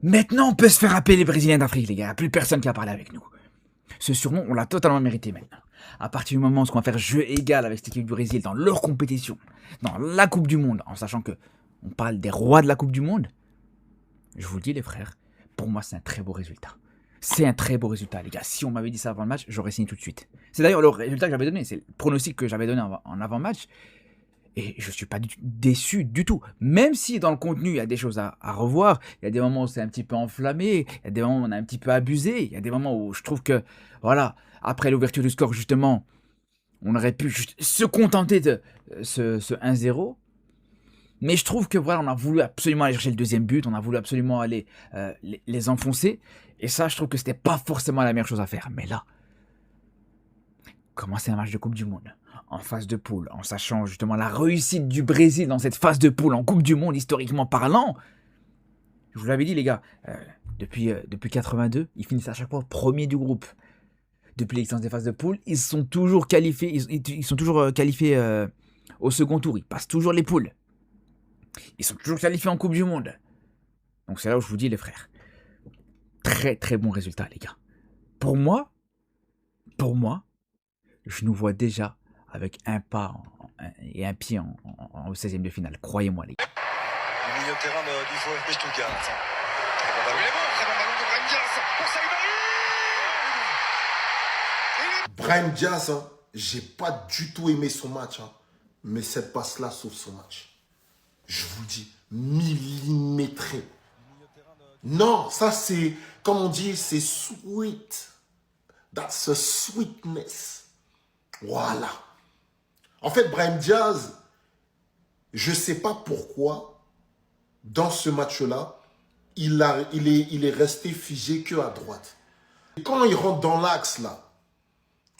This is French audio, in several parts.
Maintenant, on peut se faire appeler les Brésiliens d'Afrique, les gars. Il n'y a plus personne qui a parlé avec nous. Ce surnom, on l'a totalement mérité maintenant. À partir du moment où on va faire jeu égal avec cette équipe du Brésil dans leur compétition, dans la Coupe du Monde, en sachant que on parle des rois de la Coupe du Monde, je vous le dis les frères, pour moi c'est un très beau résultat. C'est un très beau résultat, les gars. Si on m'avait dit ça avant le match, j'aurais signé tout de suite. C'est d'ailleurs le résultat que j'avais donné, c'est le pronostic que j'avais donné en avant-match. Et je ne suis pas déçu du tout. Même si dans le contenu, il y a des choses à revoir, il y a des moments où c'est un petit peu enflammé, il y a des moments où on a un petit peu abusé, il y a des moments où je trouve que, voilà, après l'ouverture du score, justement, on aurait pu juste se contenter de ce 1-0. Mais je trouve que voilà, on a voulu absolument aller chercher le deuxième but, on a voulu absolument aller les enfoncer. Et ça, je trouve que c'était pas forcément la meilleure chose à faire. Mais là, comment c'est un match de Coupe du Monde en phase de poule, en sachant justement la réussite du Brésil dans cette phase de poule en Coupe du Monde, historiquement parlant. Je vous l'avais dit, les gars, depuis 82, ils finissent à chaque fois premier du groupe. Depuis l'existence des phases de poule, ils sont toujours qualifiés, ils sont toujours qualifiés au second tour. Ils passent toujours les poules. Ils sont toujours qualifiés en Coupe du Monde. Donc c'est là où je vous dis, les frères, très très bon résultat, les gars. Pour moi, je nous vois déjà avec un pas et un pied au 16e de finale. Croyez-moi, les gars. Le milieu de terrain du VfB Stuttgart. Il est bon, très bon ballon de Brahim Diaz pour Saïbari. Brahim Diaz, hein, j'ai pas du tout aimé son match. Hein, mais cette passe-là sauve son match. Je vous le dis, millimétré. Non, ça c'est, comme on dit, c'est sweet. That's a sweetness. Voilà. En fait, Brahim Diaz, je ne sais pas pourquoi, dans ce match-là, il est resté figé que à droite. Et quand il rentre dans l'axe, là,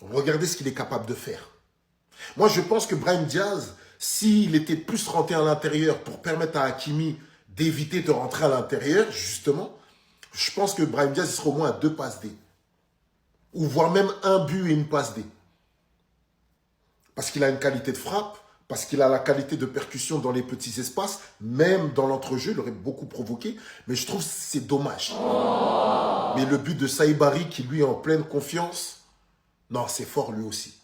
regardez ce qu'il est capable de faire. Moi, je pense que Brahim Diaz, s'il était plus rentré à l'intérieur pour permettre à Hakimi d'éviter de rentrer à l'intérieur, justement, je pense que Brahim Diaz il sera au moins à 2 passes D. Ou voire même un but et une passe D. Parce qu'il a une qualité de frappe, parce qu'il a la qualité de percussion dans les petits espaces, même dans l'entrejeu, il aurait beaucoup provoqué. Mais je trouve que c'est dommage. Mais le but de Saïbari, qui lui est en pleine confiance, non, c'est fort lui aussi.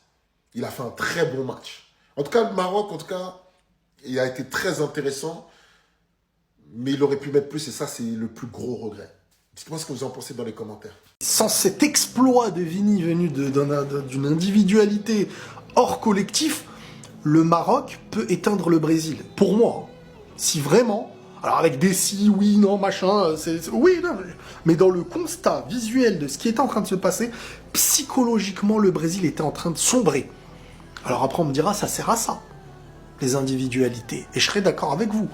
Il a fait un très bon match. En tout cas, le Maroc, il a été très intéressant. Mais il aurait pu mettre plus et ça, c'est le plus gros regret. Dites-moi ce que vous en pensez dans les commentaires. Sans cet exploit de Vini venu d'une individualité hors collectif, le Maroc peut éteindre le Brésil. Pour moi, si vraiment, alors avec des si, oui, non, machin, oui, non, mais dans le constat visuel de ce qui était en train de se passer, psychologiquement, le Brésil était en train de sombrer. Alors après, on me dira, ça sert à ça, les individualités. Et je serai d'accord avec vous.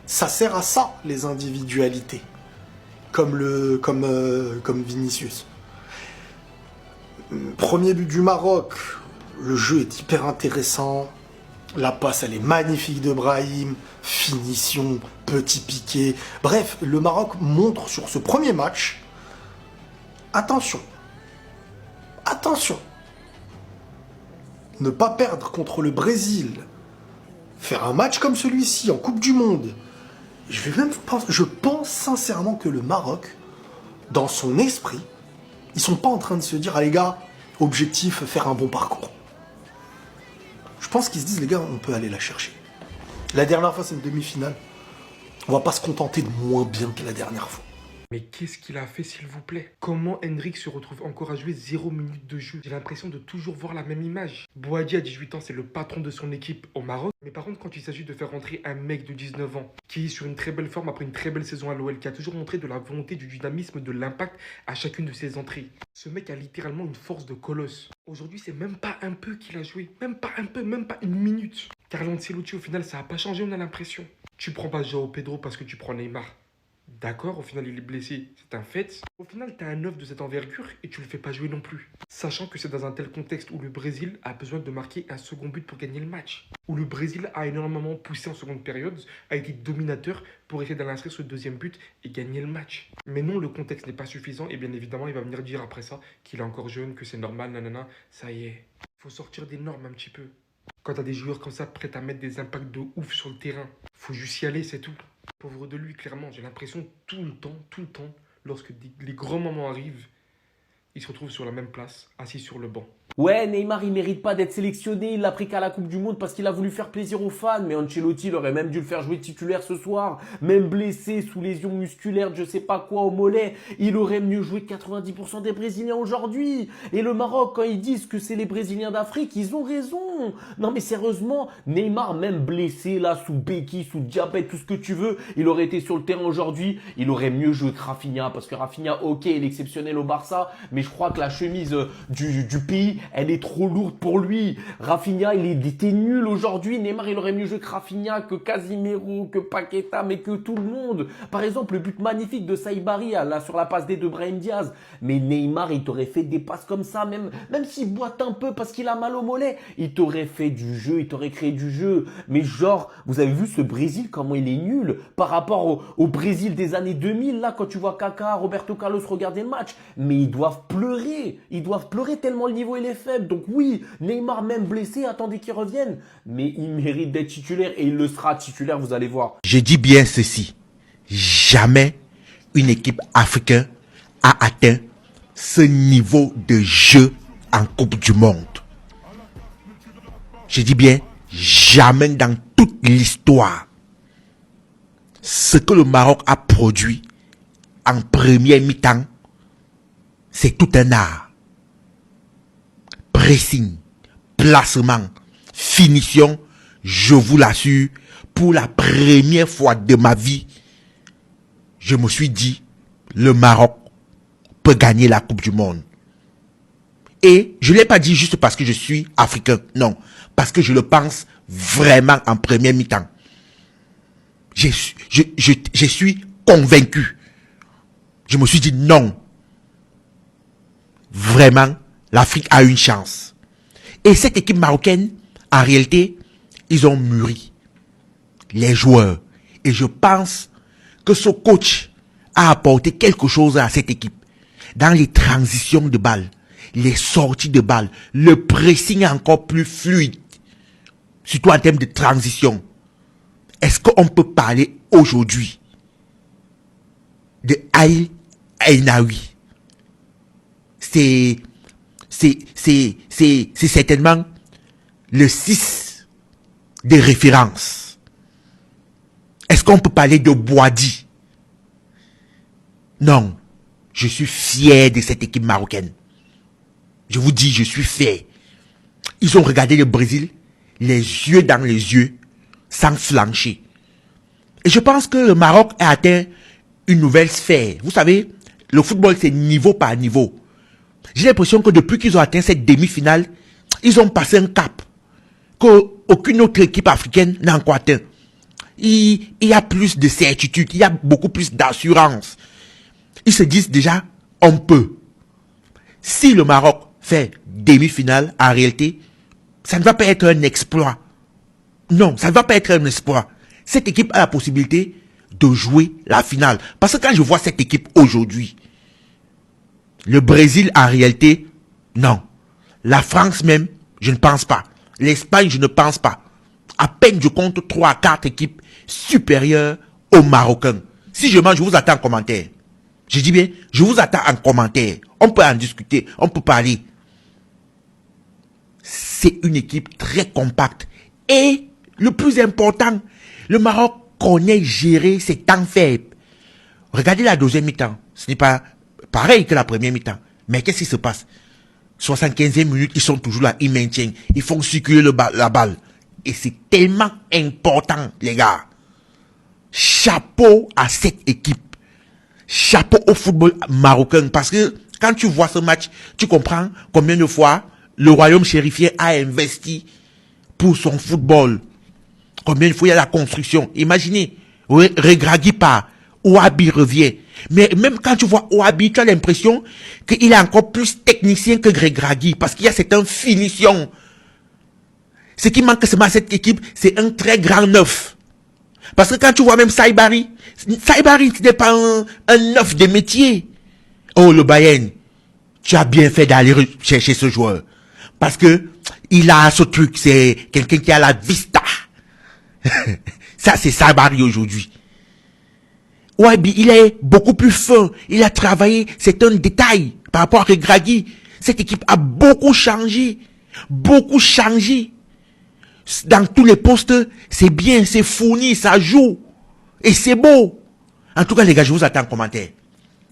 Ça sert à ça, les individualités. Comme Vinicius. Premier but du Maroc, le jeu est hyper intéressant. La passe, elle est magnifique de Brahim. Finition, petit piqué. Bref, le Maroc montre sur ce premier match, attention, attention, ne pas perdre contre le Brésil, faire un match comme celui-ci en Coupe du Monde. Je pense sincèrement que le Maroc, dans son esprit, ils sont pas en train de se dire, ah les gars, objectif, faire un bon parcours. Je pense qu'ils se disent, les gars, on peut aller la chercher. La dernière fois, c'est une demi-finale. On va pas se contenter de moins bien que la dernière fois. Mais qu'est-ce qu'il a fait, s'il vous plaît? Comment Hendrik se retrouve encore à jouer 0 minutes de jeu? J'ai l'impression de toujours voir la même image. Boadi, à 18 ans, c'est le patron de son équipe au Maroc. Mais par contre, quand il s'agit de faire rentrer un mec de 19 ans, qui est sur une très belle forme après une très belle saison à l'OL, qui a toujours montré de la volonté, du dynamisme, de l'impact à chacune de ses entrées. Ce mec a littéralement une force de colosse. Aujourd'hui, c'est même pas un peu qu'il a joué. Même pas un peu, même pas une minute. Carlo Ancelotti, au final, ça a pas changé, on a l'impression. Tu prends pas João Pedro parce que tu prends Neymar. D'accord, au final il est blessé, c'est un fait. Au final, t'as un œuf de cette envergure et tu le fais pas jouer non plus. Sachant que c'est dans un tel contexte où le Brésil a besoin de marquer un second but pour gagner le match. Où le Brésil a énormément poussé en seconde période, a été dominateur pour essayer d'aller inscrire ce deuxième but et gagner le match. Mais non, le contexte n'est pas suffisant et bien évidemment, il va venir dire après ça qu'il est encore jeune, que c'est normal, nanana, ça y est. Faut sortir des normes un petit peu. Quand t'as des joueurs comme ça prêts à mettre des impacts de ouf sur le terrain, faut juste y aller, c'est tout. Pauvre de lui, clairement, j'ai l'impression tout le temps, lorsque les grands moments arrivent, il se retrouve sur la même place, assis sur le banc. Ouais, Neymar, il mérite pas d'être sélectionné. Il l'a pris qu'à la Coupe du Monde parce qu'il a voulu faire plaisir aux fans. Mais Ancelotti, il aurait même dû le faire jouer titulaire ce soir. Même blessé, sous lésion musculaire, je sais pas quoi, au mollet. Il aurait mieux joué que 90% des Brésiliens aujourd'hui. Et le Maroc, quand ils disent que c'est les Brésiliens d'Afrique, ils ont raison. Non mais sérieusement, Neymar, même blessé, là, sous béquille, sous diabète, tout ce que tu veux, il aurait été sur le terrain aujourd'hui. Il aurait mieux joué que Rafinha. Parce que Rafinha, ok, il est exceptionnel au Barça. Mais je crois que la chemise du pays, elle est trop lourde pour lui. Rafinha, il était nul aujourd'hui. Neymar, il aurait mieux joué que Rafinha, que Casimiro, que Paqueta, mais que tout le monde. Par exemple, le but magnifique de Saïbari, là, sur la passe D de Brahim Diaz. Mais Neymar, il t'aurait fait des passes comme ça, même s'il boite un peu parce qu'il a mal au mollet. Il t'aurait fait du jeu, il t'aurait créé du jeu. Mais genre, vous avez vu ce Brésil, comment il est nul par rapport au Brésil des années 2000, là, quand tu vois Kaká, Roberto Carlos regarder le match. Mais ils doivent pleurer. Ils doivent pleurer tellement le niveau il est faible. Donc oui, Neymar même blessé, attendez qu'il revienne. Mais il mérite d'être titulaire et il le sera titulaire, vous allez voir. Je dis bien ceci. Jamais une équipe africaine a atteint ce niveau de jeu en Coupe du Monde. Je dis bien jamais dans toute l'histoire. Ce que le Maroc a produit en première mi-temps, c'est tout un art. Pressing, placement, finition, je vous l'assure, pour la première fois de ma vie, je me suis dit, le Maroc peut gagner la Coupe du Monde. Et je ne l'ai pas dit juste parce que je suis africain, non, parce que je le pense vraiment en première mi-temps. Je suis convaincu. Je me suis dit non. Vraiment, l'Afrique a une chance. Et cette équipe marocaine, en réalité, ils ont mûri. Les joueurs. Et je pense que ce coach a apporté quelque chose à cette équipe. Dans les transitions de balles, les sorties de balles, le pressing encore plus fluide. Surtout en termes de transition. Est-ce qu'on peut parler aujourd'hui de Aïl Ainaoui? C'est certainement le 6 de référence. Est-ce qu'on peut parler de Boadi? Non. Je suis fier de cette équipe marocaine. Je vous dis, je suis fier. Ils ont regardé le Brésil, les yeux dans les yeux, sans flancher. Et je pense que le Maroc a atteint une nouvelle sphère. Vous savez, le football, c'est niveau par niveau. J'ai l'impression que depuis qu'ils ont atteint cette demi-finale, ils ont passé un cap qu'aucune autre équipe africaine n'a encore atteint. Il y a plus de certitude, il y a beaucoup plus d'assurance. Ils se disent déjà, on peut. Si le Maroc fait demi-finale, en réalité, ça ne va pas être un exploit. Non, ça ne va pas être un exploit. Cette équipe a la possibilité de jouer la finale. Parce que quand je vois cette équipe aujourd'hui, le Brésil, en réalité, non. La France même, je ne pense pas. L'Espagne, je ne pense pas. À peine je compte 3 à 4 équipes supérieures aux Marocains. Si je mens, je vous attends en commentaire. Je dis bien, je vous attends en commentaire. On peut en discuter, on peut parler. C'est une équipe très compacte. Et le plus important, le Maroc connaît gérer ses temps faibles. Regardez la deuxième mi-temps. Ce n'est pas pareil que la première mi-temps. Mais qu'est-ce qui se passe? 75e minute, ils sont toujours là, ils maintiennent. Ils font circuler la balle. Et c'est tellement important, les gars. Chapeau à cette équipe. Chapeau au football marocain. Parce que quand tu vois ce match, tu comprends combien de fois le royaume chérifien a investi pour son football. Combien de fois il y a la construction. Imaginez, Regragui part, Ouabi revient. Mais même quand tu vois Ouabi, tu as l'impression qu'il est encore plus technicien que Regragui. Parce qu'il y a cette finition. Ce qui manque à cette équipe, c'est un très grand neuf. Parce que quand tu vois même Saïbari, ce n'est pas un neuf de métier. Oh, le Bayern, tu as bien fait d'aller chercher ce joueur. Parce que il a ce truc, c'est quelqu'un qui a la vista. Ça, c'est Saïbari aujourd'hui. Wabi, il est beaucoup plus fin. Il a travaillé. C'est un détail par rapport à Regragui. Cette équipe a beaucoup changé. Beaucoup changé. Dans tous les postes, c'est bien, c'est fourni, ça joue. Et c'est beau. En tout cas, les gars, je vous attends en commentaire.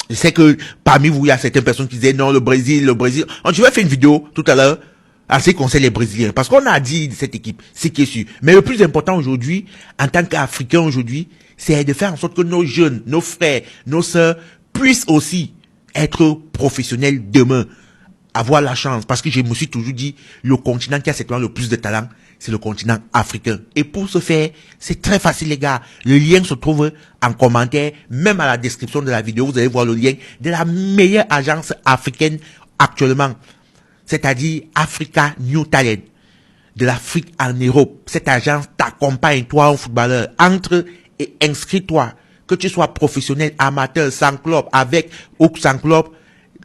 Je sais que parmi vous, il y a certaines personnes qui disaient non, le Brésil. Je vais faire une vidéo tout à l'heure en ce qui concerne les Brésiliens. Parce qu'on a dit de cette équipe, c'est qui est sûr. Mais le plus important aujourd'hui, en tant qu'Africains aujourd'hui, c'est de faire en sorte que nos jeunes, nos frères, nos sœurs puissent aussi être professionnels demain. Avoir la chance. Parce que je me suis toujours dit, le continent qui a certainement le plus de talent, c'est le continent africain. Et pour ce faire, c'est très facile les gars. Le lien se trouve en commentaire, même à la description de la vidéo, vous allez voir le lien de la meilleure agence africaine actuellement. C'est-à-dire Africa New Talent. De l'Afrique en Europe. Cette agence t'accompagne, toi, un footballeur. Entre et inscris-toi. Que tu sois professionnel, amateur, sans club, avec ou sans club,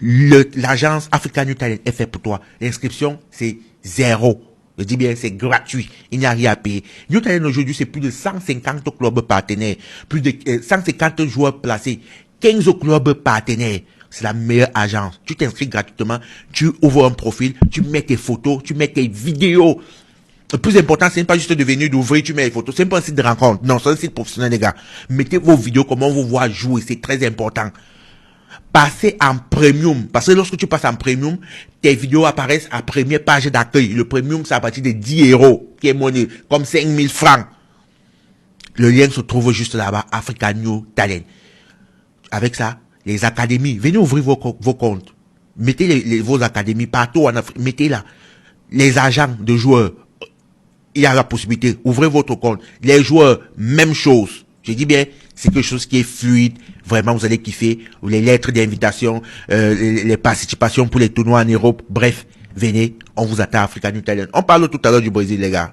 l'agence Africa New Talent est faite pour toi. L'inscription, c'est 0. Je dis bien, c'est gratuit. Il n'y a rien à payer. New Talent aujourd'hui, c'est plus de 150 clubs partenaires. Plus de 150 joueurs placés. 15 clubs partenaires. C'est la meilleure agence. Tu t'inscris gratuitement. Tu ouvres un profil. Tu mets tes photos. Tu mets tes vidéos. Le plus important, c'est pas juste de venir d'ouvrir, tu mets les photos. C'est pas un site de rencontre. Non, c'est un site professionnel, les gars. Mettez vos vidéos, comment on vous voit jouer. C'est très important. Passez en premium. Parce que lorsque tu passes en premium, tes vidéos apparaissent à première page d'accueil. Le premium, c'est à partir de 10 euros, qui est monnaie, comme 5000 francs. Le lien se trouve juste là-bas, Africa New Talent. Avec ça, les académies, venez ouvrir vos comptes. Mettez vos académies partout en Afrique. Mettez là. Les agents de joueurs, il y a la possibilité. Ouvrez votre compte. Les joueurs, même chose. Je dis bien, c'est quelque chose qui est fluide. Vraiment, vous allez kiffer. Les lettres d'invitation, les participations pour les tournois en Europe. Bref, venez, on vous attend à Africa New Talent. On parle tout à l'heure du Brésil, les gars.